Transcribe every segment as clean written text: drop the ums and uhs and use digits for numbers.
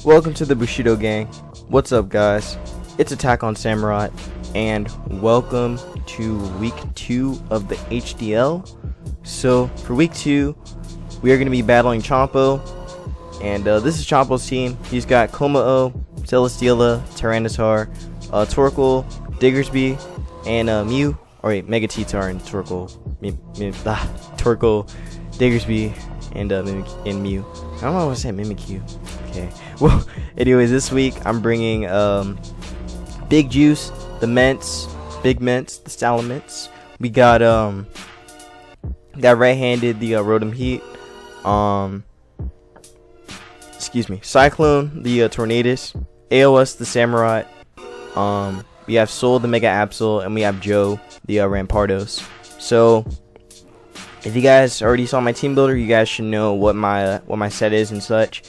Welcome to the Bushido gang. What's up, guys? It's AttackonSamurott, and welcome to week 2 of the HDL. So for week 2, we are going to be battling Chompo, and this is Chompo's team. He's got Kommo-o, Celesteela, Tyranitar, Torkoal, Diggersby, and Mew. Or wait, Mega T-Tar and Torkoal, Torkoal, Diggersby, and Mew. I don't know what I said, Mimikyu. Okay. Well, anyways, this week I'm bringing Big Juice, the Big Ments, the Salamence. We got right-handed the Rotom-Heat. Excuse me, Cyclone, the Tornadus, AOS, the Samurott. We have Soul, the Mega Absol, and we have Joe, the Rampardos. So if you guys already saw my team builder, you guys should know what my set is and such,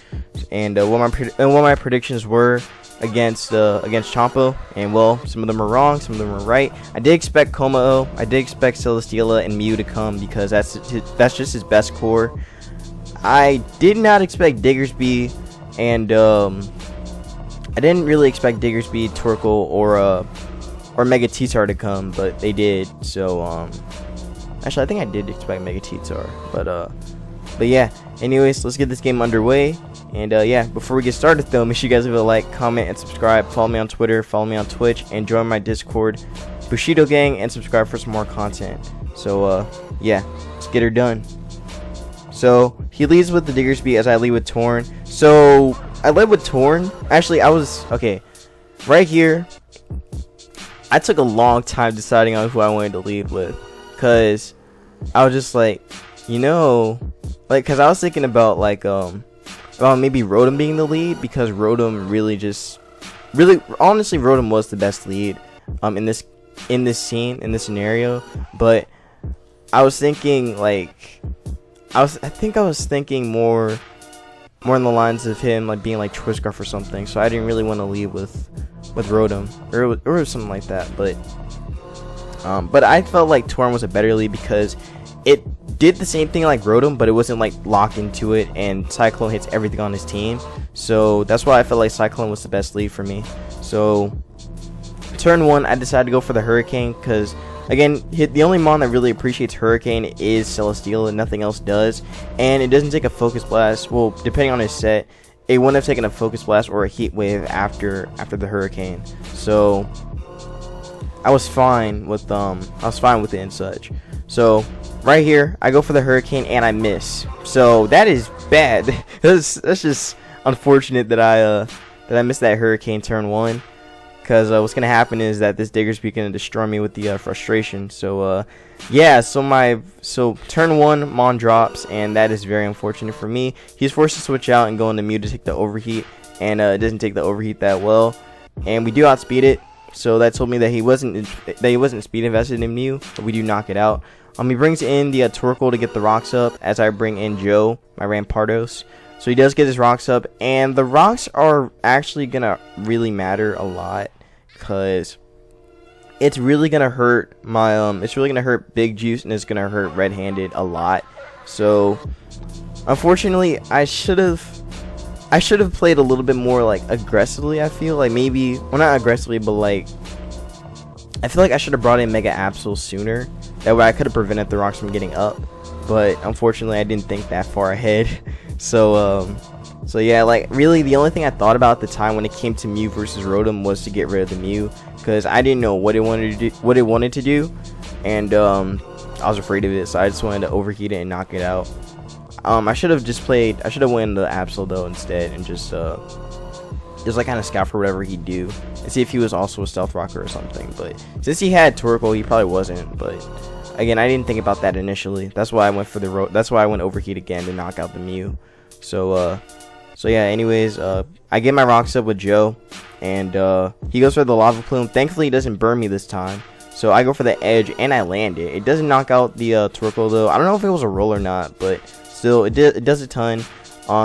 and what my predictions were against Chompo. And well, some of them are wrong, some of them are right. I did expect Kommo-o, I did expect Celesteela and Mew to come because that's just his best core. I did not expect Diggersby, and I didn't really expect Diggersby, Torkoal, or Mega T-Tar to come, but they did. So actually, I think I did expect Mega T-Tar, but yeah. Anyways, let's get this game underway. And yeah, before we get started though, make sure you guys leave a like, comment, and subscribe. Follow me on Twitter, follow me on Twitch, and join my Discord, Bushido Gang, and subscribe for some more content. So yeah, let's get her done. So he leads with the Diggersby as I lead with Torn. So I led with Torn. Actually, I was okay. Right here, I took a long time deciding on who I wanted to lead with, cause I was just like, cause I was thinking about maybe Rotom being the lead, because Rotom honestly Rotom was the best lead in this scenario. But I was thinking I was thinking more in the lines of him being like Twiscarf or something. So I didn't really want to lead with Rotom or something like that. But I felt like Torn was a better lead because it did the same thing like Rotom, but it wasn't like locked into it, and Cyclone hits everything on his team. So that's why I felt like Cyclone was the best lead for me. So turn 1, I decided to go for the Hurricane because, again, the only mon that really appreciates Hurricane is Celesteela, and nothing else does. And it doesn't take a Focus Blast. Well, depending on his set, it wouldn't have taken a Focus Blast or a Heat Wave after the Hurricane. So I was fine with it and such. So right here, I go for the Hurricane and I miss. So that is bad. that's just unfortunate that I missed that Hurricane turn 1. Because what's gonna happen is that this Diggersby gonna destroy me with the frustration. So yeah, so turn 1 Mon drops, and that is very unfortunate for me. He's forced to switch out and go into Mew to take the Overheat, and it doesn't take the Overheat that well, and we do outspeed it. So that told me that he wasn't speed invested in Mew, but we do knock it out. He brings in the Torkoal to get the rocks up as I bring in Joe, my Rampardos. So he does get his rocks up, and the rocks are actually gonna really matter a lot, because it's really gonna hurt it's really gonna hurt Big Juice, and it's gonna hurt red-handed a lot. So unfortunately, I should have played a little bit more aggressively. I feel like maybe, well, not aggressively, but I feel like I should have brought in Mega Absol sooner. That way I could have prevented the rocks from getting up, but unfortunately I didn't think that far ahead. So yeah, really the only thing I thought about at the time when it came to Mew versus Rotom was to get rid of the Mew, because I didn't know what it wanted to do, and I was afraid of it, so I just wanted to overheat it and knock it out. I should have won the Absol though instead, and just kind of scout for whatever he'd do and see if he was also a Stealth Rocker or something. But since he had Torkoal, he probably wasn't. But again, I didn't think about that initially. That's why I went for that's why I went Overheat again to knock out the Mew. So yeah. Anyways, I get my rocks up with Joe, and he goes for the Lava Plume. Thankfully, he doesn't burn me this time. So I go for the Edge and I land it. It doesn't knock out the Torkoal though. I don't know if it was a roll or not, but still, it does a ton.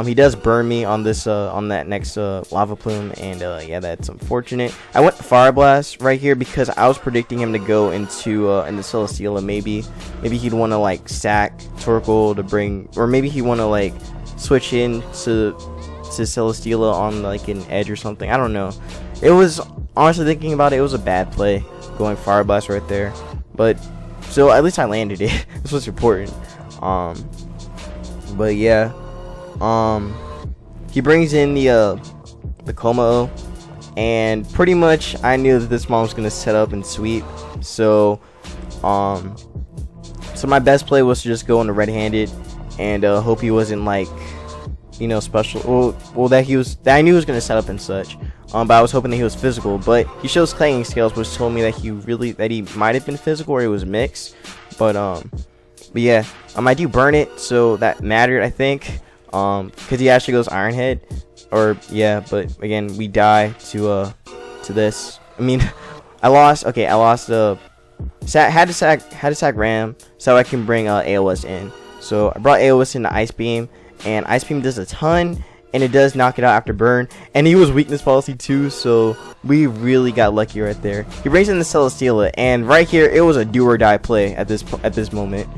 He does burn me on this on that next Lava Plume, and yeah, that's unfortunate. I went Fire Blast right here because I was predicting him to go into Celesteela. Maybe he'd want to sack Torkoal to bring, or maybe he want to switch in to to Celesteela on like an edge or something. I don't know. It was, honestly thinking about it, it was a bad play going Fire Blast right there. But so at least I landed it. That's what's important. But yeah, he brings in the Kommo-o, and pretty much I knew that this mom was gonna set up and sweep. So so my best play was to just go into red-handed and hope he wasn't like, you know, special. Well, that I knew he was gonna set up and such. But I was hoping that he was physical. But he shows Clanging Scales, which told me that he might have been physical or it was mixed. But yeah, I do burn it, so that mattered, I think. Because he actually goes Iron Head, or yeah. But again, we die to this. I mean, I lost. Okay, I lost had to sack Ram so I can bring AOS in. So I brought AOS into Ice Beam, and Ice Beam does a ton, and it does knock it out after burn. And he was weakness policy too, so we really got lucky right there. He brings in the Celesteela, and right here it was a do or die play at this moment.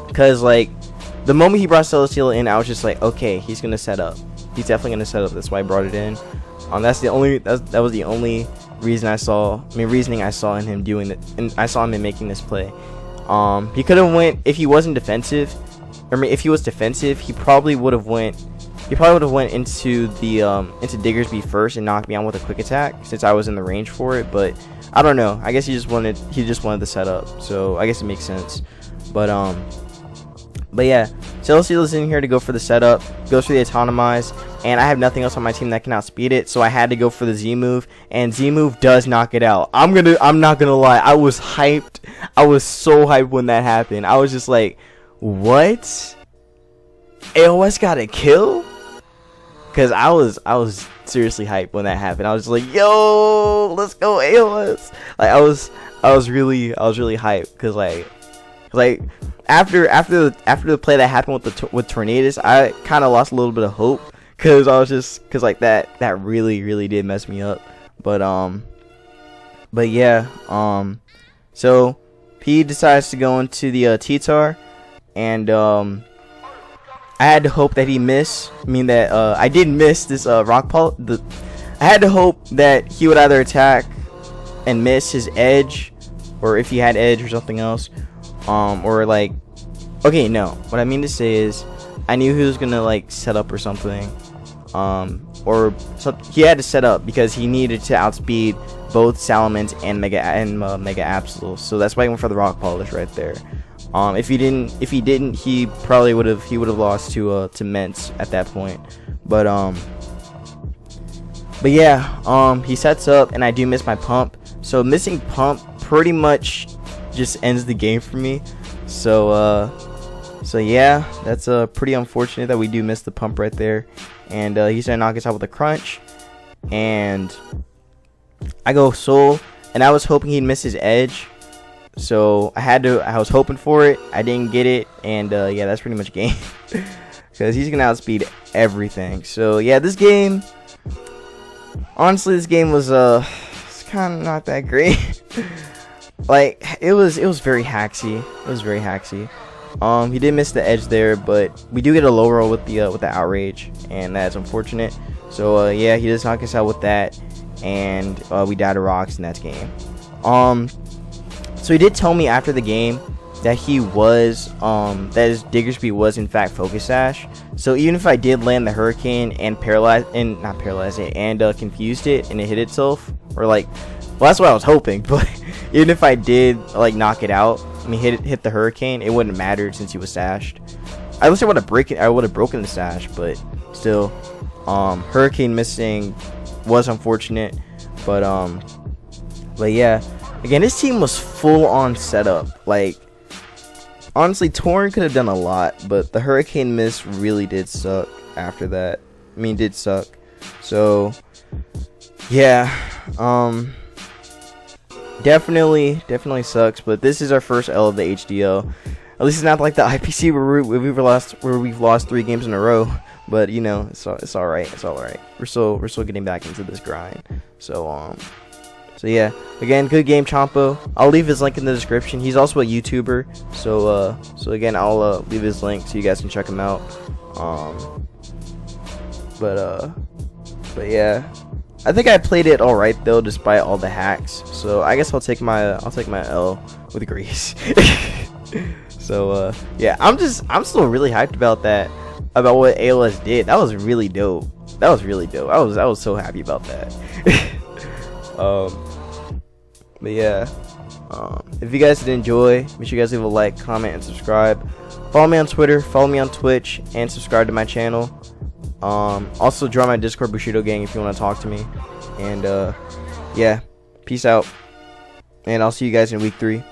Because like the moment he brought Celesteela in, I was just like, okay, he's gonna set up. He's definitely gonna set up. That's why I brought it in. That was the only reasoning I saw in him doing it, and I saw him in making this play. He could have went if he wasn't defensive. If he was defensive, he probably would have went into the into Diggersby first and knocked me out with a quick attack since I was in the range for it. But I don't know. I guess he just wanted the setup. So I guess it makes sense. But yeah, Celesteela's in here to go for the setup, goes for the Autonomize, and I have nothing else on my team that can outspeed it, so I had to go for the Z move, and Z move does knock it out. I'm not gonna lie, I was hyped. I was so hyped when that happened. I was just like, what? AOS got a kill? Cause I was seriously hyped when that happened. I was just like, yo, let's go AOS. Like I was really hyped, cause like after the play that happened with Tornadus, I kind of lost a little bit of hope, cause like that really did mess me up. But yeah, so P decides to go into the T-Tar, and I had to hope that he missed. I did miss this rock pulse. I had to hope that he would either attack and miss his edge, or if he had edge or something else. Or like, okay, no, what I mean to say is I knew he was gonna like set up or something, he had to set up because he needed to outspeed both Salamence and Mega Absol, so that's why I went for the rock polish right there. If he didn't, he probably would have lost to Mence at that point. But yeah, he sets up, and I do miss my pump, so missing pump pretty much just ends the game for me. So yeah, that's pretty unfortunate that we do miss the pump right there. And he's gonna knock us out with a crunch, and I go Soul, and I was hoping he'd miss his edge, so I was hoping for it. I didn't get it, and yeah, that's pretty much game, because he's gonna outspeed everything. So yeah, this game, honestly, this game was it's kind of not that great. Like it was very hacksy. It was very hacksy. He did miss the edge there, but we do get a low roll with the outrage, and that's unfortunate. So yeah, he does knock us out with that, and we die to rocks, and that's game. So he did tell me after the game that his Diggersby was in fact Focus Sash. So even if I did land the Hurricane and confused it and it hit itself, or like, well, that's what I was hoping, but even if I did like knock it out, hit the Hurricane, it wouldn't matter since he was sashed. I wish I would have broken the sash, but still, Hurricane missing was unfortunate. But yeah, again, this team was full on setup. Like honestly, Torn could have done a lot, but the Hurricane miss really did suck after that. Did suck. So yeah, definitely sucks, but this is our first L of the HDL. At least it's not like the IPC where we've lost 3 games in a row. But you know, it's all right. It's all right. We're still getting back into this grind. So yeah, again, good game, Chompo. I'll leave his link in the description. He's also a YouTuber. So again, I'll leave his link so you guys can check him out. But yeah, I think I played it all right though, despite all the hacks. So I guess I'll take my L with grace. So yeah, I'm still really hyped about that, about what ALS did. That was really dope. I was so happy about that. But yeah, if you guys did enjoy, make sure you guys leave a like, comment, and subscribe. Follow me on Twitter, follow me on Twitch, and subscribe to my channel. Also join my Discord Bushido gang if you want to talk to me. And yeah, peace out, and I'll see you guys in week 3.